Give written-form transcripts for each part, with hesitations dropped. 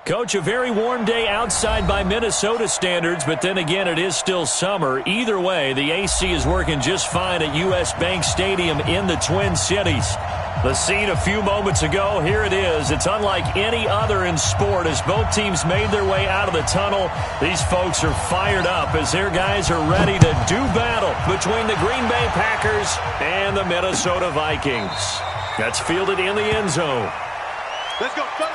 Coach, a very warm day outside by Minnesota standards, but then again, it is still summer. Either way, the AC is working just fine at U.S. Bank Stadium in the Twin Cities. The scene a few moments ago, here it is. It's unlike any other in sport as both teams made their way out of the tunnel. These folks are fired up as their guys are ready to do battle between the Green Bay Packers and the Minnesota Vikings. That's fielded in the end zone. Let's go, fellas.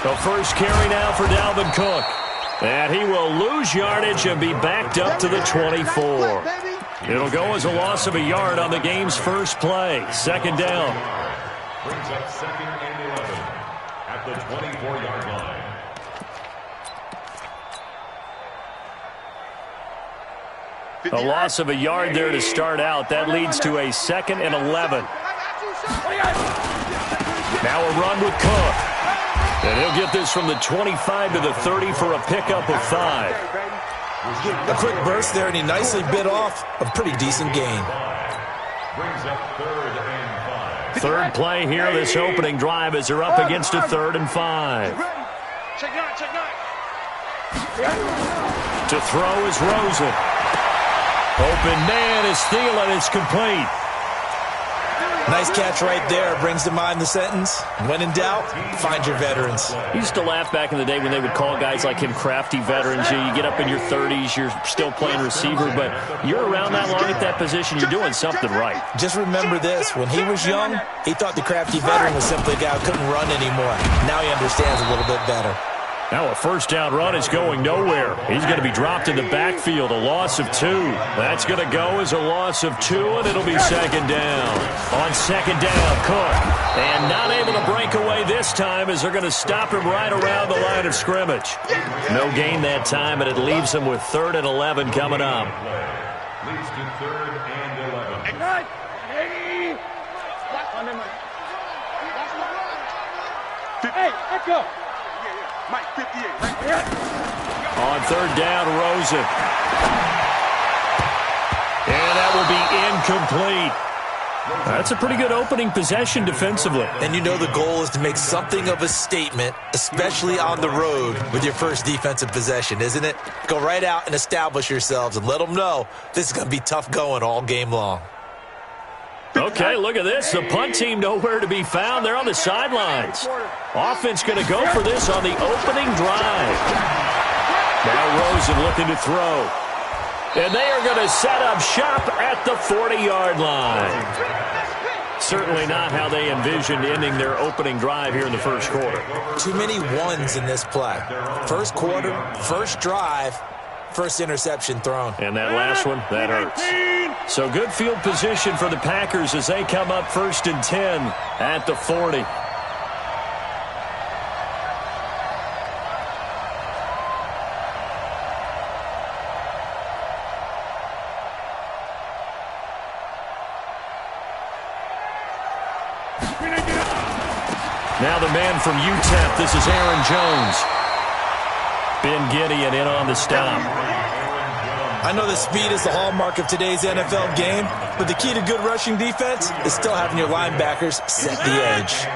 The first carry now for Dalvin Cook. And he will lose yardage and be backed up to the 24. It'll go as a loss of a yard on the game's first play. Second down. Brings up 2nd and 11 at the 24-yard line. A loss of a yard there to start out. That leads to a 2nd and 11. Now a run with Cook. And he'll get this from the 25 to the 30 for a pickup of 5. A quick burst there, and he nicely bit off a pretty decent gain. Brings up 3rd and 5. Third play here, this opening drive as they're up against a 3rd and 5. To throw is Rosen. Open man is Thielen. It's complete. Nice catch right there. Brings to mind the sentence, when in doubt, find your veterans. I used to laugh back in the day when they would call guys like him crafty veterans. You get up in your 30s, you're still playing receiver, but you're around that long at that position, you're doing something right. Just remember this. When he was young, he thought the crafty veteran was simply a guy who couldn't run anymore. Now he understands a little bit better. Now a first down run is going nowhere. He's going to be dropped in the backfield, a loss of 2. That's going to go as a loss of 2, and it'll be second down. On second down, Cook. And not able to break away this time as they're going to stop him right around the line of scrimmage. No gain that time, and it leaves him with 3rd and 11 coming up. Leads to 3rd and 11. Hey, let's go. Mike, 58, right there. On third down, Rosen. And that will be incomplete. That's a pretty good opening possession defensively. And you know the goal is to make something of a statement, especially on the road with your first defensive possession, isn't it? Go right out and establish yourselves and let them know this is going to be tough going all game long. Okay, look at this. The punt team nowhere to be found. They're on the sidelines. Offense going to go for this on the opening drive. Now Rosen looking to throw. And they are going to set up shop at the 40-yard line. Certainly not how they envisioned ending their opening drive here in the first quarter. Too many ones in this play. First quarter, first drive, first interception thrown. And that last one, that hurts. So good field position for the Packers as they come up 1st and 10 at the 40. Now the man from UTEP, this is Aaron Jones. Ben Gideon in on the stop. I know that speed is the hallmark of today's NFL game, but the key to good rushing defense is still having your linebackers set the edge.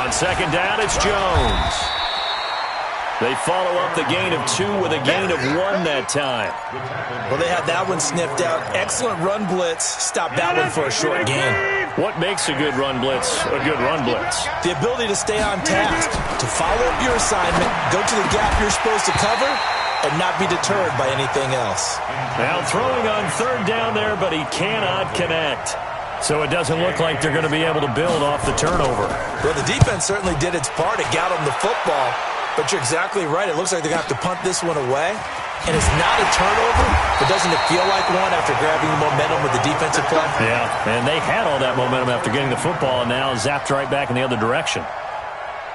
On second down, it's Jones. They follow up the gain of 2 with a gain of 1 that time. Well, they had that one sniffed out. Excellent run blitz. Stop that one for a short gain. What makes a good run blitz a good run blitz? The ability to stay on task, to follow up your assignment, go to the gap you're supposed to cover, and not be deterred by anything else. Now throwing on third down there, but he cannot connect. So it doesn't look like they're going to be able to build off the turnover. Well, the defense certainly did its part. It got them the football. But you're exactly right. It looks like they're going to have to punt this one away. And it's not a turnover, but doesn't it feel like one after grabbing the momentum with the defensive play? Yeah, and they had all that momentum after getting the football and now zapped right back in the other direction.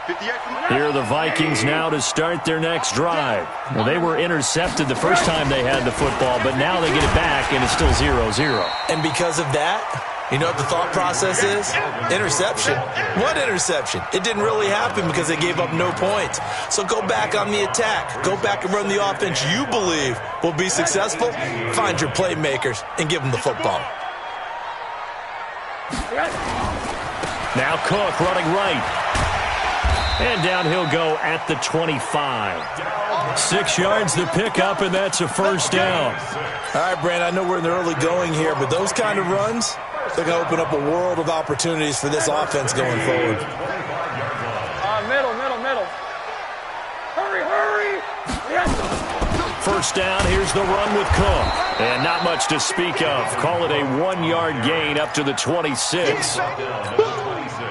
Here are the Vikings now to start their next drive. Well, they were intercepted the first time they had the football, but now they get it back, and it's still 0-0. And because of that, you know what the thought process is? Interception. What interception? It didn't really happen because they gave up no points. So go back on the attack. Go back and run the offense you believe will be successful. Find your playmakers and give them the football. Now Cook running right. And down he'll go at the 25. 6 yards to pick up, and that's a first down. All right, Brand, I know we're in the early going here, but those kind of runs, they're going to open up a world of opportunities for this offense going forward. Middle. Hurry. Yes. First down, here's the run with Cook. And not much to speak of. Call it a 1-yard gain up to the 26.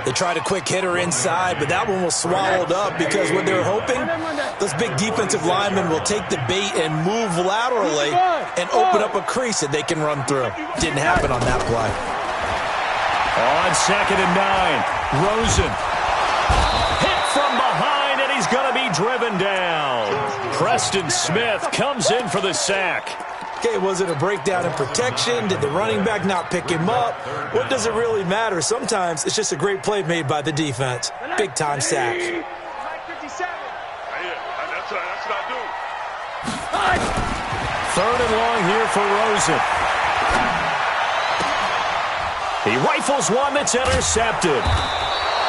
They tried a quick hitter inside, but that one was swallowed up because what they're hoping, those big defensive linemen will take the bait and move laterally and open up a crease that they can run through. Didn't happen on that play. On 2nd and 9, Rosen. Hit from behind, and he's going to be driven down. Preston Smith comes in for the sack. Okay, was it a breakdown in protection? Did the running back not pick him up? What does it really matter? Sometimes it's just a great play made by the defense. Big-time sack. 57. That's what I do. 3rd and long here for Rosen. He rifles one that's intercepted.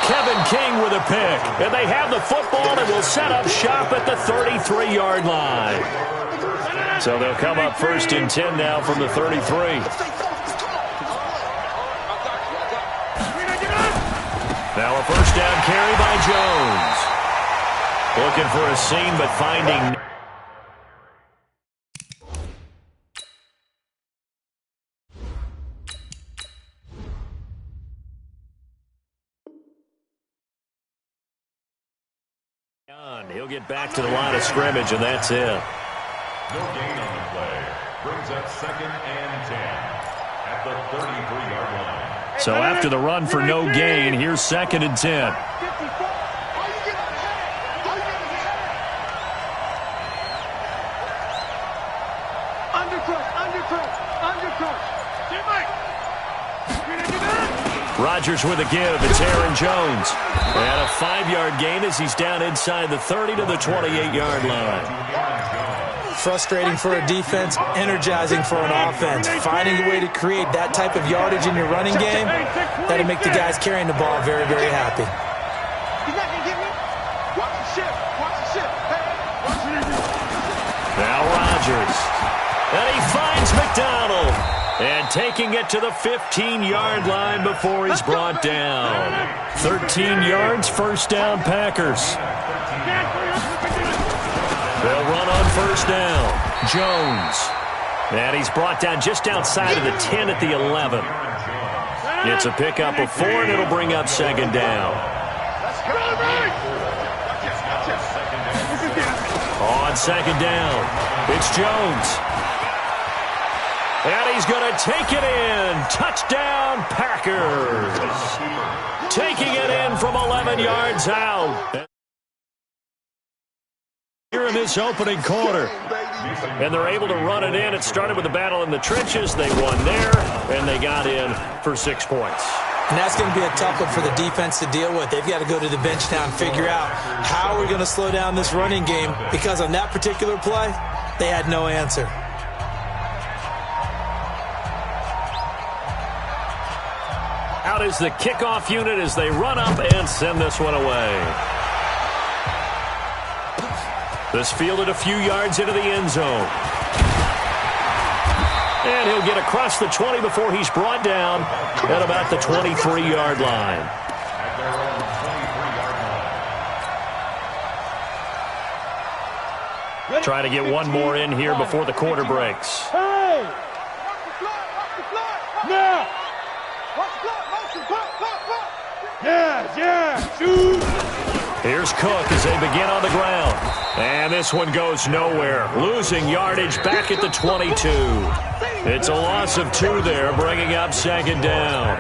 Kevin King with a pick. And they have the football and will set up shop at the 33-yard line. So they'll come up 1st and 10 now from the 33. Now a first down carry by Jones. Looking for a seam, but finding... He'll get back to the line of scrimmage, and that's it. No gain on the play. Brings up 2nd and 10 at the 33-yard line. So after the run for no gain, here's 2nd and 10. Rodgers with a give. It's Aaron Jones. And a 5-yard gain as he's down inside the 30 to the 28-yard line. Frustrating for a defense, energizing for an offense. Finding a way to create that type of yardage in your running game, that'll make the guys carrying the ball very, very happy. He's not going to get me. Watch the ship. Now Rodgers. And he finds McDonald. And taking it to the 15-yard line before he's brought down. 13 yards, first down, Packers. They'll run on first down. Jones. And he's brought down just outside of the 10 at the 11. It's a pickup of 4, and it'll bring up 2nd down. On 2nd down, it's Jones. And he's going to take it in. Touchdown, Packers. Taking it in from 11 yards out. Here in this opening quarter. And they're able to run it in. It started with a battle in the trenches. They won there, and they got in for 6 points. And that's going to be a tough one for the defense to deal with. They've got to go to the bench now and figure out how we're going to slow down this running game, because on that particular play, they had no answer. Out is the kickoff unit as they run up and send this one away. This fielded a few yards into the end zone. And he'll get across the 20 before he's brought down at about the 23-yard line. Trying to get one more in here before the quarter breaks. Hey! Now! Yeah, shoot! Here's Cook as they begin on the ground. And this one goes nowhere. Losing yardage back at the 22. It's a loss of 2 there, bringing up 2nd down.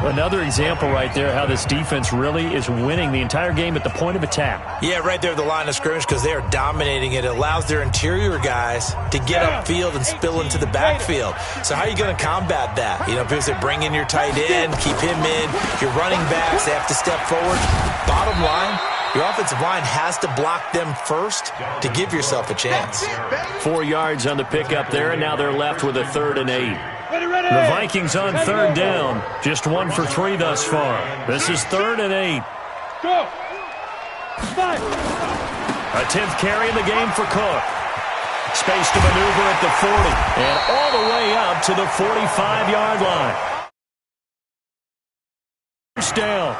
Another example right there how this defense really is winning the entire game at the point of attack. Yeah, right there at the line of scrimmage because they are dominating it. It allows their interior guys to get upfield and spill into the backfield. So how are you going to combat that? You know, people say bring in your tight end, keep him in. Your running backs, they have to step forward. Bottom line, your offensive line has to block them first to give yourself a chance. 4 yards on the pickup there, and now they're left with a 3rd and 8. The Vikings on 3rd down. Just 1 for 3 thus far. This is 3rd and 8. Go. 5. A 10th carry in the game for Cook. Space to maneuver at the 40. And all the way up to the 45-yard line. First down.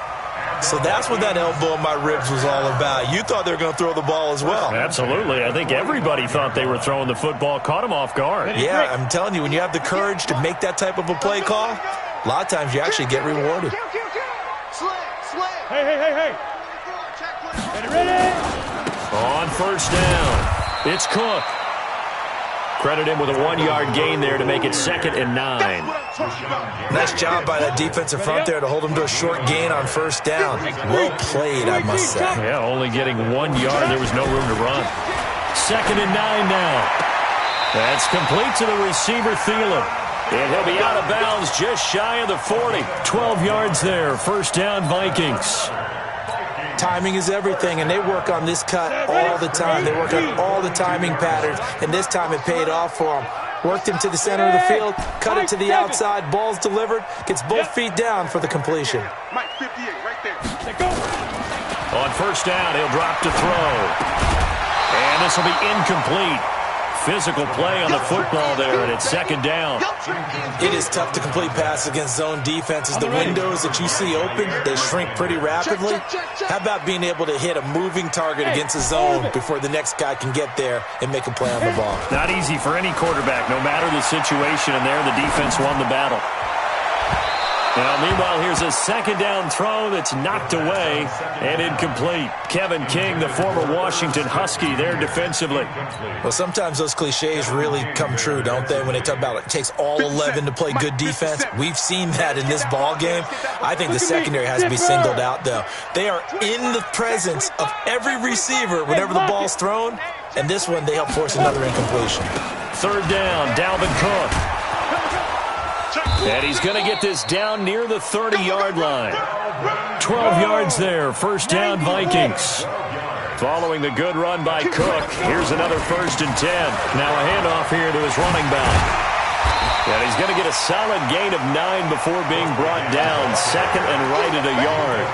So that's what that elbow in my ribs was all about. You thought they were going to throw the ball as well. Absolutely. I think everybody thought they were throwing the football. Caught him off guard. Yeah, I'm telling you, when you have the courage to make that type of a play call, a lot of times you actually get rewarded. Hey. Ready? On first down, it's Cook. Credit him with a 1-yard gain there to make it 2nd and 9. Nice job by that defensive front there to hold him to a short gain on first down. Well played, I must say. Yeah, only getting 1 yard. There was no room to run. 2nd and 9 now. That's complete to the receiver, Thielen. And he'll be out of bounds just shy of the 40. 12 yards there. First down, Vikings. Timing is everything, and they work on this cut all the time. They work on all the timing patterns, and this time it paid off for them. Worked him to the center of the field, cut it to the outside, ball's delivered, gets both feet down for the completion. Mike 58 right there. Go. On first down, he'll drop to throw. And this will be incomplete. Physical play on the football there, and it's 2nd down. It is tough to complete passes against zone defenses. The windows that you see open, they shrink pretty rapidly. How about being able to hit a moving target against a zone before the next guy can get there and make a play on the ball? Not easy for any quarterback, no matter the situation, and there the defense won the battle. Now, meanwhile, here's a 2nd down throw that's knocked away and incomplete. Kevin King, the former Washington Husky, there defensively. Well, sometimes those cliches really come true, don't they? When they talk about it takes all 11 to play good defense. We've seen that in this ball game. I think the secondary has to be singled out, though. They are in the presence of every receiver whenever the ball's thrown, and this one they help force another incompletion. 3rd down, Dalvin Cook. And he's going to get this down near the 30-yard line. 12 yards there, first down Vikings. Following the good run by Cook, here's another 1st and 10. Now a handoff here to his running back. And he's going to get a solid gain of 9 before being brought down. 2nd and right at a yard.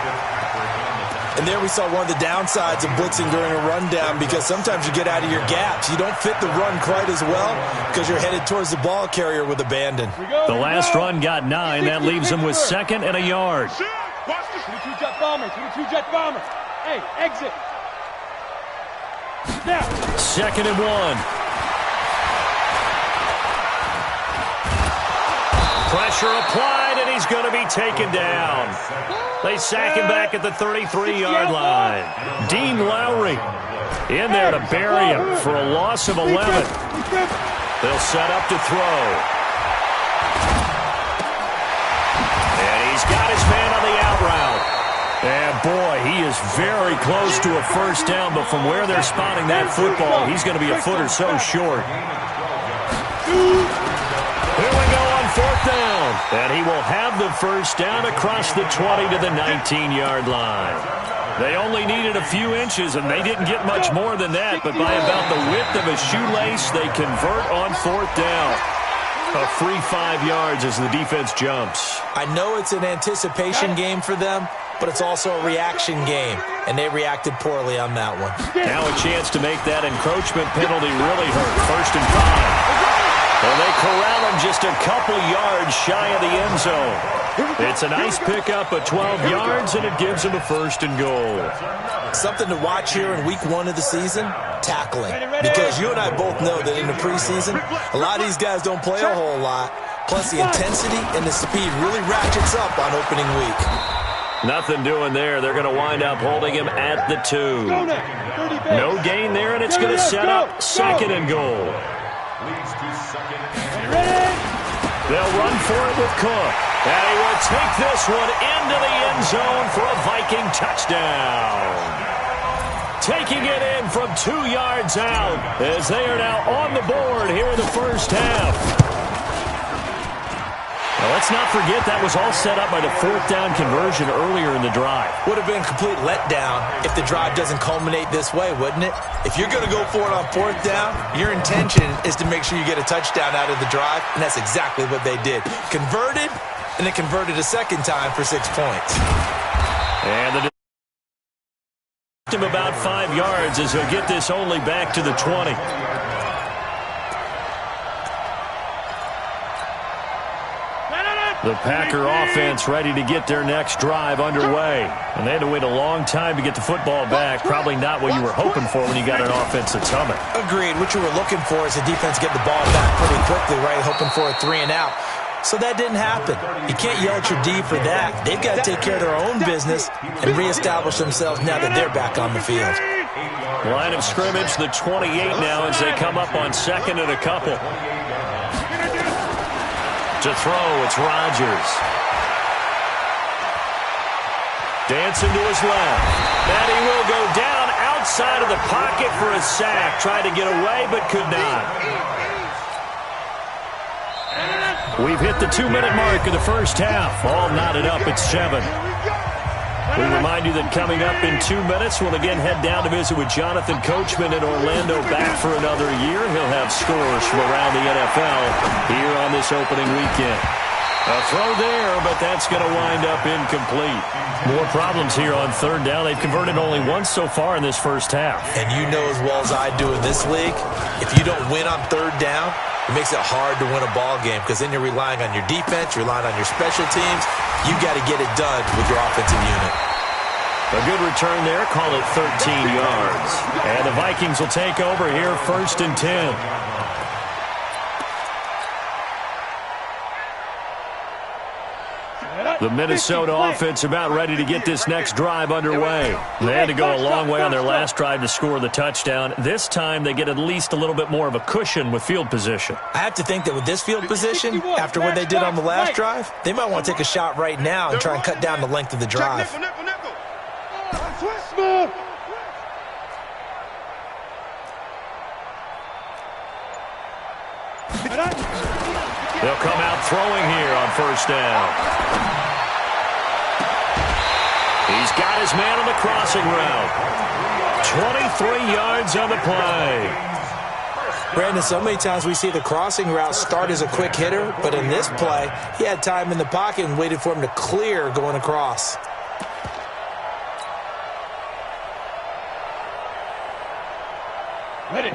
And there we saw one of the downsides of blitzing during a rundown, because sometimes you get out of your gaps. You don't fit the run quite as well because you're headed towards the ball carrier with abandon. The last run got 9. That leaves him with 2nd and a yard. 22 jet bomber. 22 jet bomber. Hey, exit. Now. 2nd and 1. Pressure applied, and he's going to be taken down. They sack him back at the 33-yard line. Dean Lowry in there to bury him for a loss of 11. They'll set up to throw. And he's got his man on the out route. And, boy, he is very close to a first down, but from where they're spotting that football, he's going to be a foot or so short. Here we go on 4th down. And he will have the first down across the 20 to the 19-yard line. They only needed a few inches, and they didn't get much more than that, but by about the width of a shoelace, they convert on 4th down. A free 5 yards as the defense jumps. I know it's an anticipation game for them, but it's also a reaction game, and they reacted poorly on that one. Now a chance to make that encroachment penalty really hurt. 1st and 5. And they corral him just a couple yards shy of the end zone. It's a nice pickup of 12 yards, and it gives him a 1st and goal. Something to watch here in week 1 of the season, tackling. Because you and I both know that in the preseason, a lot of these guys don't play a whole lot. Plus, the intensity and the speed really ratchets up on opening week. Nothing doing there. They're going to wind up holding him at the 2. No gain there, and it's going to set up 2nd and goal. They'll run for it with Cook. And he will take this one into the end zone for a Viking touchdown. Taking it in from 2 yards out as they are now on the board here in the first half. Now, let's not forget that was all set up by the 4th down conversion earlier in the drive. Would have been a complete letdown if the drive doesn't culminate this way, wouldn't it? If you're going to go for it on 4th down, your intention is to make sure you get a touchdown out of the drive, and that's exactly what they did. Converted, and then converted a second time for 6 points. And the him about 5 yards as he'll get this only back to the 20. The Packer offense ready to get their next drive underway. And they had to wait a long time to get the football back. Probably not what you were hoping for when you got an offense that's humming. Agreed. What you were looking for is the defense get the ball back pretty quickly, right? Hoping for a 3 and out. So that didn't happen. You can't yell at your D for that. They've got to take care of their own business and reestablish themselves now that they're back on the field. Line of scrimmage, the 28 now as they come up on 2nd and a couple. To throw, it's Rodgers. Dancing to his left. And he will go down outside of the pocket for a sack. Tried to get away, but could not. We've hit the 2-minute mark of the first half. All knotted up at 7. We remind you that coming up in 2 minutes, we'll again head down to visit with Jonathan Coachman in Orlando, back for another year. He'll have scores from around the NFL here on this opening weekend. A throw there, but that's going to wind up incomplete. More problems here on 3rd down. They've converted only once so far in this first half. And you know as well as I do in this league, if you don't win on 3rd down, it makes it hard to win a ball game because then you're relying on your defense, you're relying on your special teams. You got to get it done with your offensive unit. A good return there. Call it 13 yards. And the Vikings will take over here 1st and 10. The Minnesota offense about ready to get this next drive underway. They had to go a long way on their last drive to score the touchdown. This time they get at least a little bit more of a cushion with field position. I have to think that with this field position, after what they did on the last drive, they might want to take a shot right now and try and cut down the length of the drive. They'll come out throwing here on 1st down. He's got his man on the crossing route. 23 yards on the play. Brandon, so many times we see the crossing route start as a quick hitter, but in this play, he had time in the pocket and waited for him to clear going across.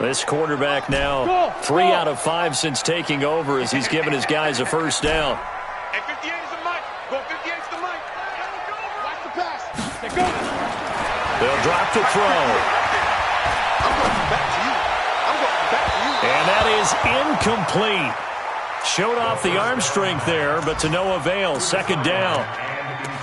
This quarterback now 3 out of 5 since taking over as he's given his guys a 1st down. Hey, 58 is the mic. Go 58 is the mic. Watch the pass. They'll drop to throw. I'm going back to you. I'm going back to you. And that is incomplete. Showed off the arm strength there, but to no avail. 2nd down.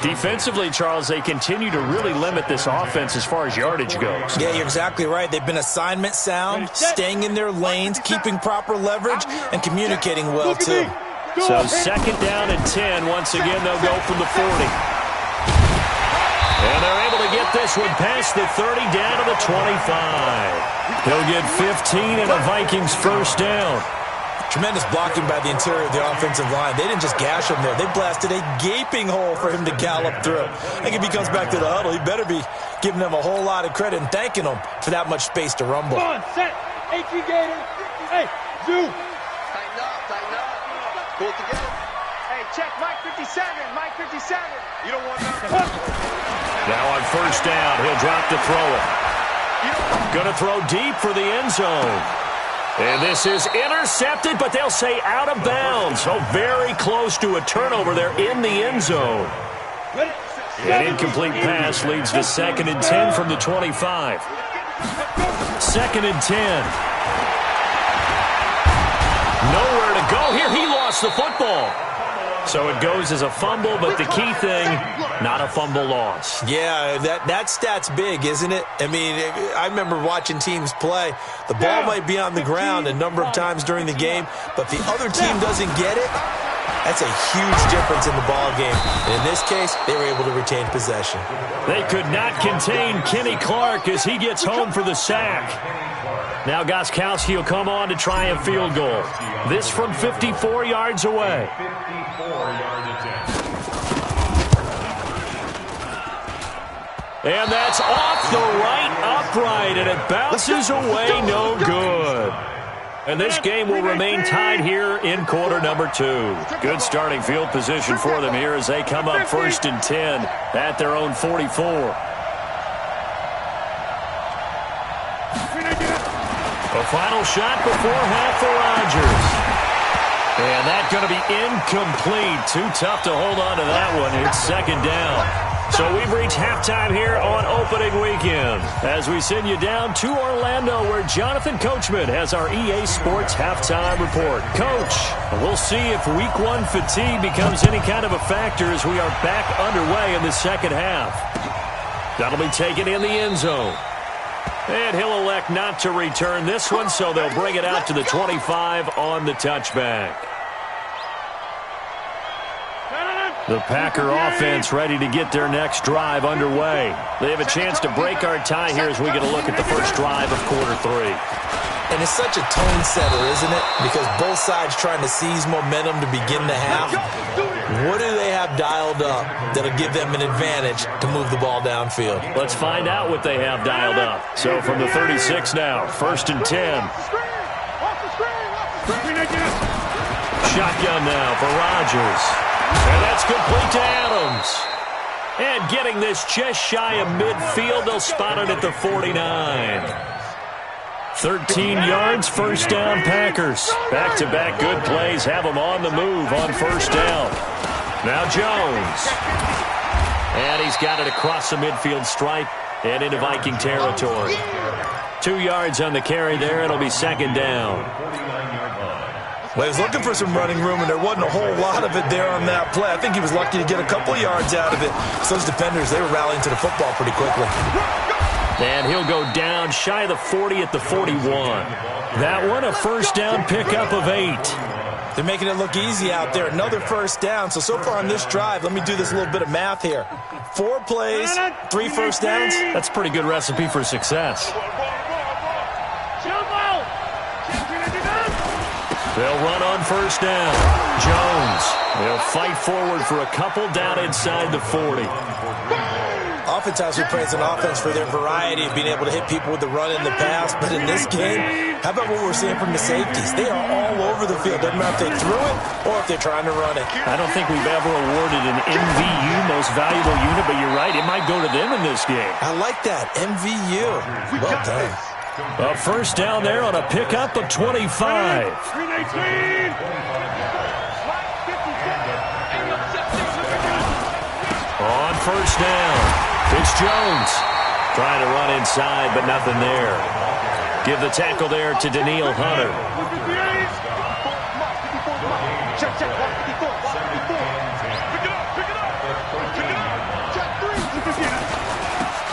Defensively, Charles, they continue to really limit this offense as far as yardage goes. Yeah, you're exactly right. They've been assignment sound, staying in their lanes, keeping proper leverage, and communicating well, too. So 2nd down and 10. Once again, they'll go from the 40. And they're able to get this one past the 30 down to the 25. He'll get 15 and a Vikings 1st down. Tremendous blocking by the interior of the offensive line. They didn't just gash him there. They blasted a gaping hole for him to gallop through. I think if he comes back to the huddle, he better be giving them a whole lot of credit and thanking them for that much space to rumble. Come on, set. HE Gator. Hey, Zoo. Tighten up. Pull it together. Hey, check Mike 57. Mike 57. You don't want nothing. Now on 1st down, he'll drop to throw it. Gonna throw deep for the end zone. And this is intercepted, but they'll say out of bounds. So very close to a turnover there in the end zone. An incomplete pass leads to 2nd and 10 from the 25. 2nd and 10. Nowhere to go here. He lost the football. So it goes as a fumble, but the key thing, not a fumble loss. Yeah, that stat's big, isn't it? I mean, I remember watching teams play. The ball might be on the ground a number of times during the game, but if the other team doesn't get it, That's a huge difference in the ball game. And in this case, they were able to retain possession. They could not contain Kenny Clark as he gets home for the sack. Now Gostkowski will come on to try a field goal. This from 54 yards away. 54-yard attempt. And that's off the right upright, and it bounces away no good. And this game will remain tied here in quarter number 2. Good starting field position for them here as they come up 1st and 10 at their own 44. A final shot before half for Rodgers. And that's going to be incomplete. Too tough to hold on to that one. It's 2nd down. So we've reached halftime here on opening weekend as we send you down to Orlando where Jonathan Coachman has our EA Sports halftime report. Coach, we'll see if week 1 fatigue becomes any kind of a factor as we are back underway in the second half. That'll be taken in the end zone. And he'll elect not to return this one, so they'll bring it out to the 25 on the touchback. The Packer offense ready to get their next drive underway. They have a chance to break our tie here as we get a look at the first drive of quarter 3. And it's such a tone setter, isn't it? Because both sides trying to seize momentum to begin the half. What do they have dialed up that'll give them an advantage to move the ball downfield? Let's find out what they have dialed up. So from the 36 now, 1st and 10. Shotgun now for Rodgers. And that's complete to Adams. And getting this just shy of midfield, they'll spot it at the 49. 13 yards, 1st down Packers. Back-to-back good plays have them on the move on 1st down. Now Jones. And he's got it across the midfield stripe and into Viking territory. 2 yards on the carry there. It'll be 2nd down. Well, he was looking for some running room, and there wasn't a whole lot of it there on that play. I think he was lucky to get a couple yards out of it. So those defenders, they were rallying to the football pretty quickly. And he'll go down shy of the 40 at the 41. That one a 1st down pickup of 8. They're making it look easy out there. Another 1st down. So far on this drive, let me do this little bit of math here. 4 plays, 3 1st downs. That's a pretty good recipe for success. They'll run on 1st down. Jones. They'll fight forward for a couple down inside the 40. Oftentimes we praise an offense for their variety of being able to hit people with the run and the pass. But in this game, how about what we're seeing from the safeties? They are all over the field. Doesn't matter if they threw it or if they're trying to run it. I don't think we've ever awarded an MVU, most valuable unit, but you're right. It might go to them in this game. I like that. MVU. Well done. A 1st down there on a pickup of 25. On 1st down, it's Jones. Trying to run inside, but nothing there. Give the tackle there to Daniil Hunter.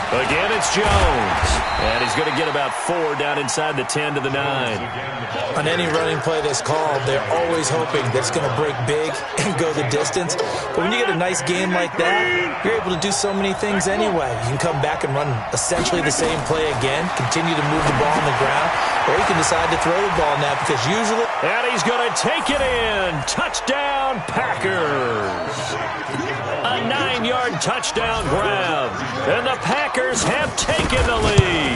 Again, it's Jones. And he's going to get about 4 down inside the 10 to the 9. On any running play that's called, they're always hoping that it's going to break big and go the distance. But when you get a nice game like that, you're able to do so many things anyway. You can come back and run essentially the same play again, continue to move the ball on the ground, or you can decide to throw the ball now because usually... And he's going to take it in. Touchdown, Packers. A 9-yard touchdown grab. And the Packers have taken the lead.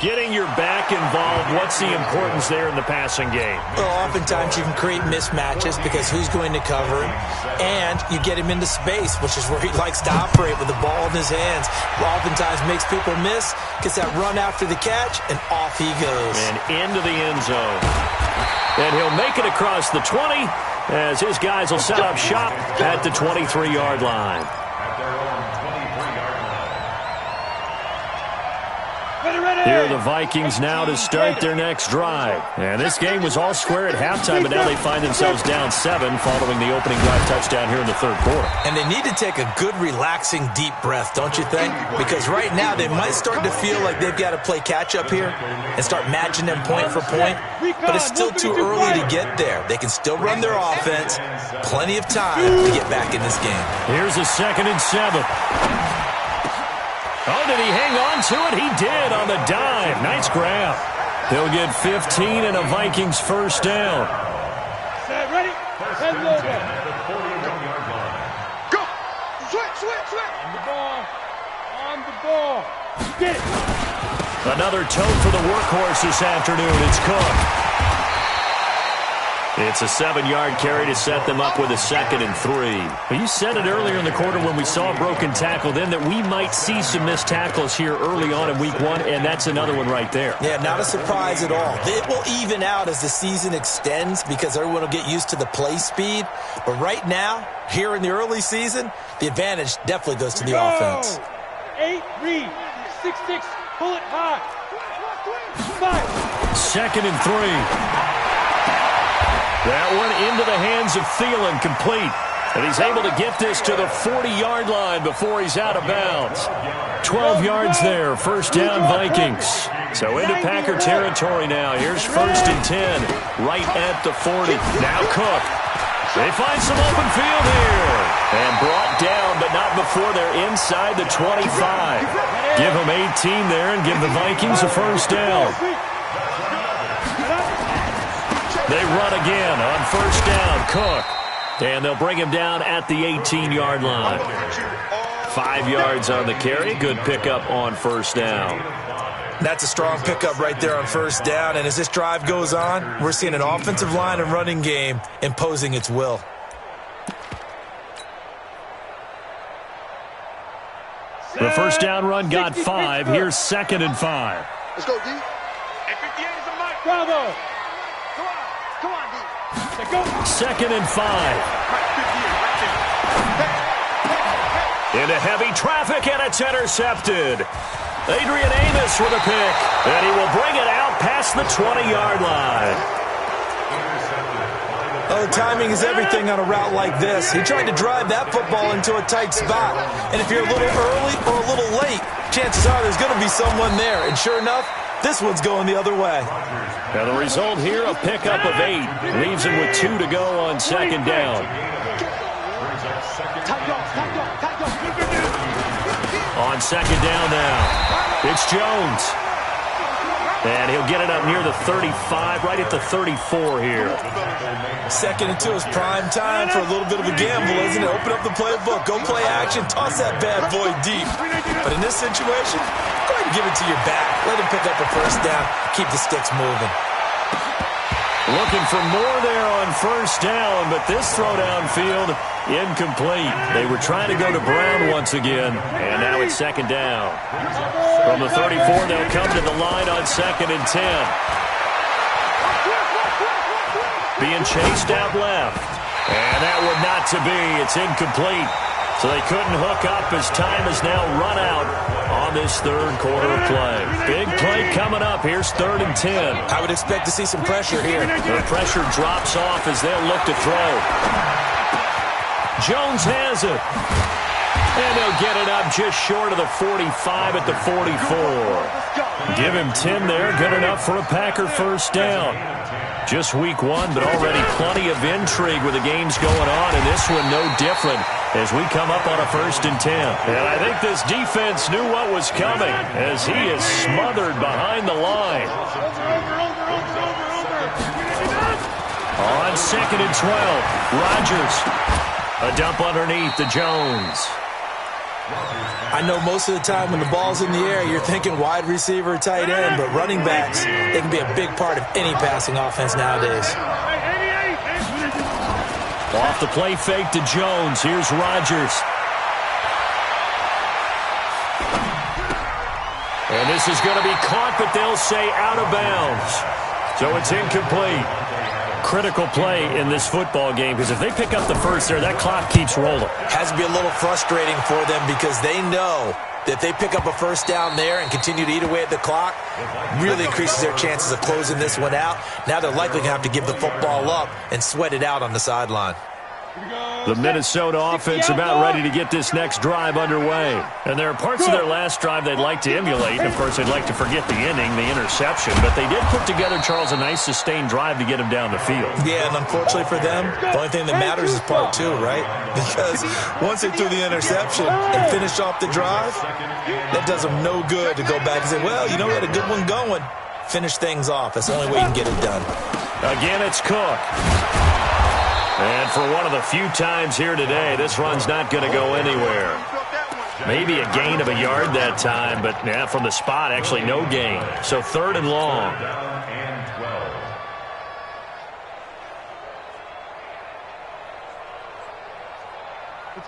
Getting your back involved, what's the importance there in the passing game? Well, oftentimes you can create mismatches because who's going to cover him, and you get him into space, which is where he likes to operate with the ball in his hands. Oftentimes makes people miss, gets that run after the catch, and off he goes. And into the end zone. And he'll make it across the 20 as his guys will set up shop at the 23-yard line. Here are the Vikings now to start their next drive. And this game was all square at halftime, but now they find themselves down 7 following the opening drive touchdown here in the third quarter. And they need to take a good, relaxing, deep breath, don't you think? Because right now they might start to feel like they've got to play catch-up here and start matching them point for point. But it's still too early to get there. They can still run their offense. Plenty of time to get back in this game. Here's a 2nd and 7. Oh, did he hang on to it? He did on the dive. Nice grab. He'll get 15 and a Vikings first down. Set, ready? Head over. Go! Switch! On the ball. Get it. Another tote for the workhorse this afternoon. It's Cook. It's a 7-yard carry to set them up with a 2nd and 3. Well, you said it earlier in the quarter when we saw a broken tackle then that we might see some missed tackles here early on in week 1, and that's another one right there. Yeah, not a surprise at all. It will even out as the season extends because everyone will get used to the play speed. But right now, here in the early season, the advantage definitely goes to the offense. 8 read. 6-6. Pull it high. 5. 2nd and 3. That one into the hands of Thielen, complete. And he's able to get this to the 40-yard line before he's out of bounds. 12 yards there, first down Vikings. So into Packer territory now. Here's 1st and 10, right at the 40. Now Cook. They find some open field here. And brought down, but not before they're inside the 25. Give them 18 there and give the Vikings a first down. They run again on first down, Cook. And they'll bring him down at the 18-yard line. 5 yards on the carry. Good pickup on first down. That's a strong pickup right there on first down. And as this drive goes on, we're seeing an offensive line and running game imposing its will. The first down run got 5. Here's 2nd and 5. Let's go, D. And 58 is a Mike. Bravo. Come on, D. Go. 2nd and 5. Into heavy traffic, and it's intercepted. Adrian Amos with a pick, and he will bring it out past the 20-yard line. Oh, timing is everything on a route like this. He tried to drive that football into a tight spot. And if you're a little early or a little late, chances are there's going to be someone there. And sure enough, this one's going the other way. Now the result here, a pickup of 8. Leaves him with 2 to go on second down. On second down now, it's Jones. And he'll get it up near the 35, right at the 34 here. 2nd and 2 is prime time for a little bit of a gamble, isn't it? Open up the playbook, go play action, toss that bad boy deep. But in this situation, go ahead and give it to your back. Let him pick up a first down, keep the sticks moving. Looking for more there on first down, but this throw downfield, incomplete. They were trying to go to Brown once again, and now it's second down. From the 34, they'll come to the line on 2nd and 10. Being chased out left. And that would not to be. It's incomplete. So they couldn't hook up as time is now run out on this third quarter play. Big play coming up. Here's 3rd and 10. I would expect to see some pressure here. The pressure drops off as they'll look to throw. Jones has it. And they'll get it up just short of the 45 at the 44. Give him 10 there. Good enough for a Packer first down. Just week 1, but already plenty of intrigue with the games going on, and this one no different as we come up on a 1st and 10. And I think this defense knew what was coming as he is smothered behind the line. On 2nd and 12, Rodgers. A dump underneath to Jones. I know most of the time when the ball's in the air, you're thinking wide receiver, tight end, but running backs, they can be a big part of any passing offense nowadays. Off the play fake to Jones. Here's Rodgers. And this is going to be caught, but they'll say out of bounds. So it's incomplete. critical play in this football game because if they pick up the first there, that clock keeps rolling. Has to be a little frustrating for them because they know that if they pick up a first down there and continue to eat away at the clock, really increases their chances of closing this one out. Now they're likely going to have to give the football up and sweat it out on the sideline. The Minnesota offense about ready to get this next drive underway. And there are parts of their last drive they'd like to emulate. And, of course, they'd like to forget the ending, the interception. But they did put together, Charles, a nice sustained drive to get him down the field. Yeah, and unfortunately for them, the only thing that matters is part two, right? Because once they threw the interception and finished off the drive, that does them no good to go back and say, well, you know, we had a good one going. Finish things off. That's the only way you can get it done. Again, it's Cook. And for one of the few times here today, this run's not going to go anywhere. Maybe a gain of a yard that time, but yeah, from the spot, actually no gain. So 3rd and long.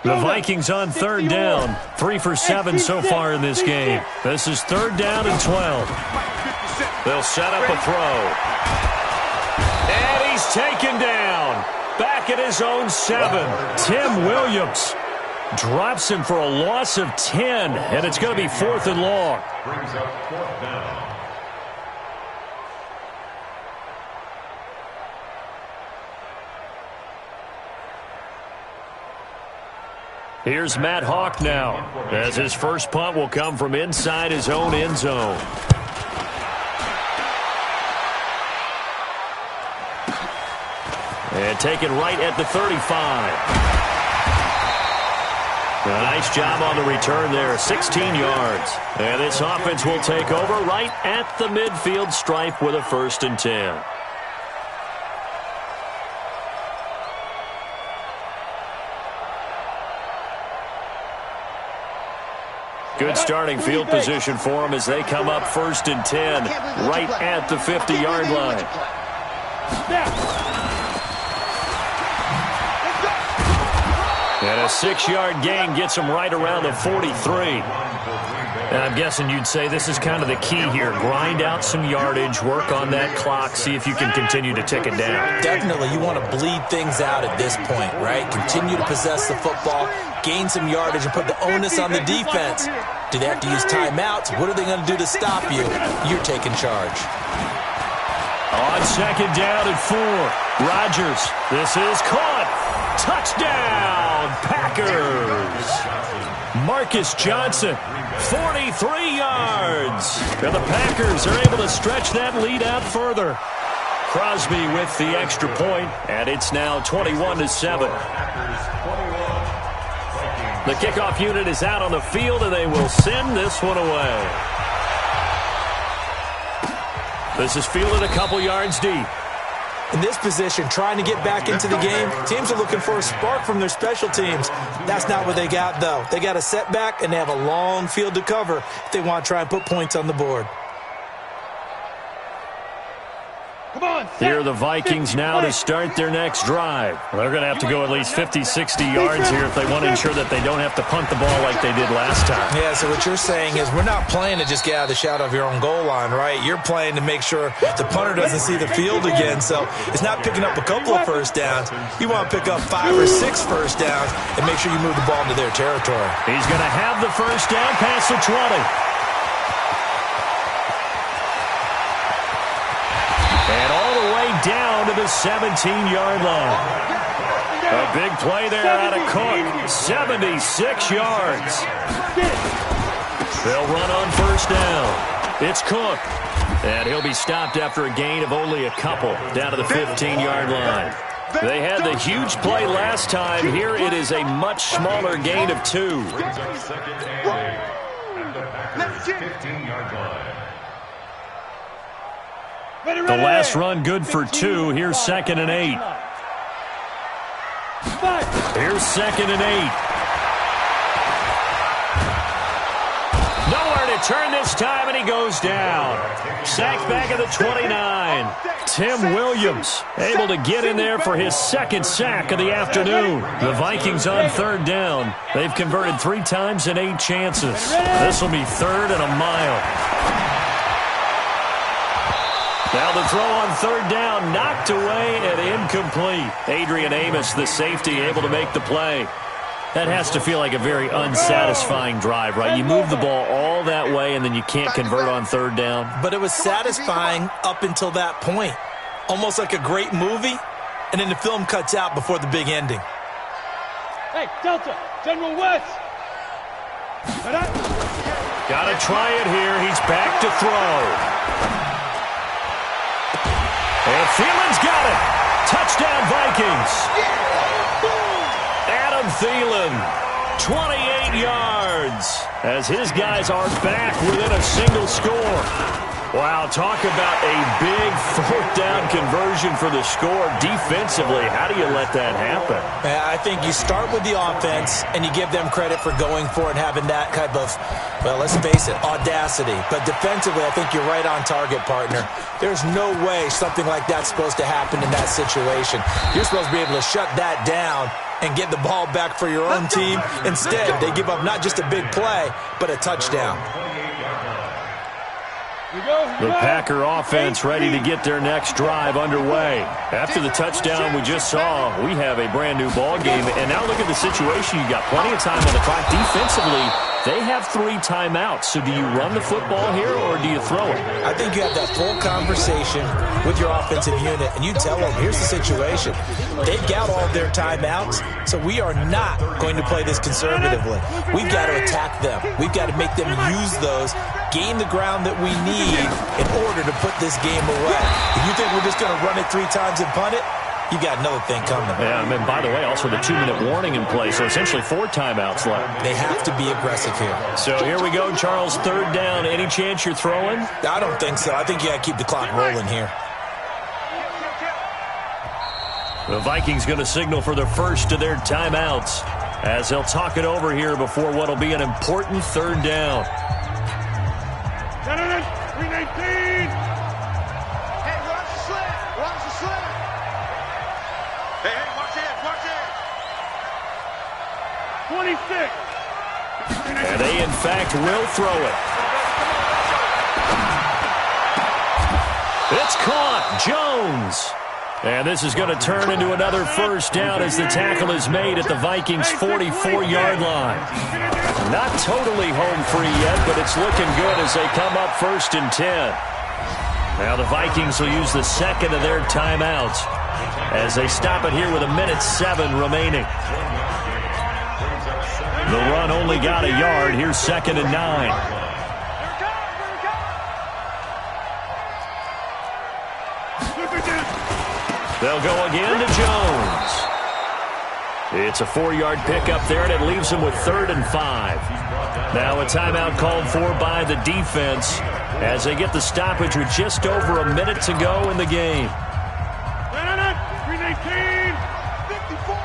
The Vikings on 3rd down. 3 for 7 so far in this game. This is 3rd down and 12. They'll set up a throw. And he's taken down. Back at his own 7. Tim Williams drops him for a loss of 10, and it's going to be 4th and long. Brings up 4th down. Here's Matt Hawk now, as his first punt will come from inside his own end zone. And taken right at the 35. A nice job on the return there, 16 yards. And this offense will take over right at the midfield stripe with a 1st and 10. Good starting field position for them as they come up 1st and 10 right at the 50-yard line. And a 6-yard gain gets them right around the 43. And I'm guessing you'd say this is kind of the key here. Grind out some yardage, work on that clock, see if you can continue to tick it down. Definitely. You want to bleed things out at this point, right? Continue to possess the football, gain some yardage, and put the onus on the defense. Do they have to use timeouts? What are they going to do to stop you? You're taking charge. On 2nd down and 4. Rodgers. This is caught. Touchdown, Packers. Marcus Johnson, 43 yards. And the Packers are able to stretch that lead out further. Crosby with the extra point, and it's now 21-7. The kickoff unit is out on the field, and they will send this one away. This is fielded a couple yards deep. In this position, trying to get back into the game, teams are looking for a spark from their special teams. That's not what they got, though. They got a setback, and they have a long field to cover if they want to try and put points on the board. Here are the Vikings now to start their next drive. They're going to have to go at least 50, 60 yards here if they want to ensure that they don't have to punt the ball like they did last time. Yeah, so what you're saying is we're not playing to just get out of the shadow of your own goal line, right? You're playing to make sure the punter doesn't see the field again. So it's not picking up a couple of first downs. You want to pick up 5 or 6 first downs and make sure you move the ball into their territory. He's going to have the first down past the 20. And all the way down to the 17-yard line. A big play there out of Cook. 76 yards. They'll run on first down. It's Cook. And he'll be stopped after a gain of only a couple down to the 15-yard line. They had the huge play last time. Here it is a much smaller gain of 2. Brings up 2nd and 8 at the Packers' 15-yard line. The last run good for 2. Here's 2nd and 8. Here's 2nd and 8. Nowhere to turn this time, and he goes down. Sacked back at the 29. Tim Williams able to get in there for his 2nd sack of the afternoon. The Vikings on 3rd down. They've converted 3 times in 8 chances. This will be 3rd and a mile. Now the throw on third down, knocked away and incomplete. Adrian Amos, the safety, able to make the play. That has to feel like a very unsatisfying drive, right? You move the ball all that way, and then you can't convert on third down. But it was satisfying up until that point. Almost like a great movie, and then the film cuts out before the big ending. Hey, Delta, General West. Got to try it here. He's back to throw. And Thielen's got it. Touchdown, Vikings. Adam Thielen, 28 yards, as his guys are back within a single score. Wow, talk about a big fourth down conversion for the score. Defensively, how do you let that happen? I think you start with the offense, and you give them credit for going for it and having that type of, well, let's face it, audacity. But defensively, I think you're right on target, partner. There's no way something like that's supposed to happen in that situation. You're supposed to be able to shut that down and get the ball back for your own team. Instead, they give up not just a big play, but a touchdown. The Packer offense ready to get their next drive underway. After the touchdown we just saw, we have a brand-new ball game. And now look at the situation. You got plenty of time on the clock. Defensively, they have 3 timeouts. So do you run the football here or do you throw it? I think you have that full conversation with your offensive unit, and you tell them, here's the situation. They've got all of their timeouts, so we are not going to play this conservatively. We've got to attack them. We've got to make them use those, gain the ground that we need in order to put this game away. If you think we're just going to run it 3 times and punt it, you got another thing coming. Yeah, and by the way, also the 2-minute warning in play, so essentially 4 timeouts left. They have to be aggressive here. So here we go, Charles, third down. Any chance you're throwing? I don't think so. I think you got to keep the clock rolling here. The Vikings going to signal for the first of their timeouts as they'll talk it over here before what will be an important third down. 319. Hey, watch the slant. Watch the slant. Hey, watch it. Watch it. 26. And they, in fact, will throw it. It's caught. Jones. And this is going to turn into another first down as the tackle is made at the Vikings' 44-yard line. Not totally home free yet, but it's looking good as they come up 1st and 10. Now the Vikings will use the second of their timeouts as they stop it here with 1:07 remaining. The run only got a yard. Here's 2nd and 9. They'll go again to Jones. It's a 4-yard pickup there, and it leaves them with 3rd and 5. Now a timeout called for by the defense as they get the stoppage with just over a minute to go in the game. 319. 54.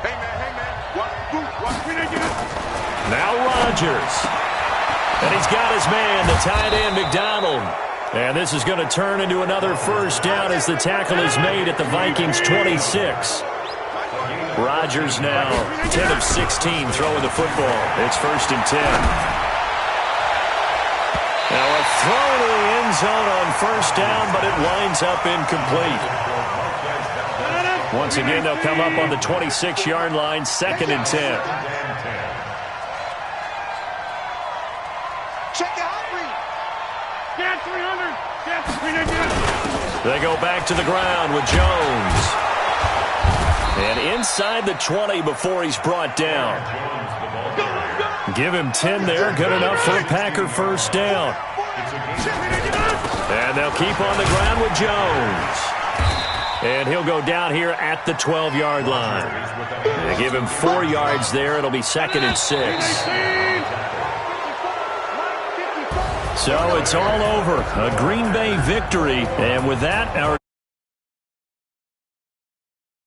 Hey, man. What? Now Rodgers. And he's got his man, the tight end, McDonald. And this is going to turn into another first down as the tackle is made at the Vikings' 26. Rodgers now 10 of 16 throwing the football. It's 1st and 10. Now a throw to the end zone on first down, but it winds up incomplete. Once again, they'll come up on the 26-yard line, 2nd and 10. They go back to the ground with Jones. And inside the 20 before he's brought down. Give him 10 there. Good enough for a Packer first down. And they'll keep on the ground with Jones. And he'll go down here at the 12-yard line. They give him 4 yards there. It'll be 2nd and 6. So it's all over. A Green Bay victory. And with that, our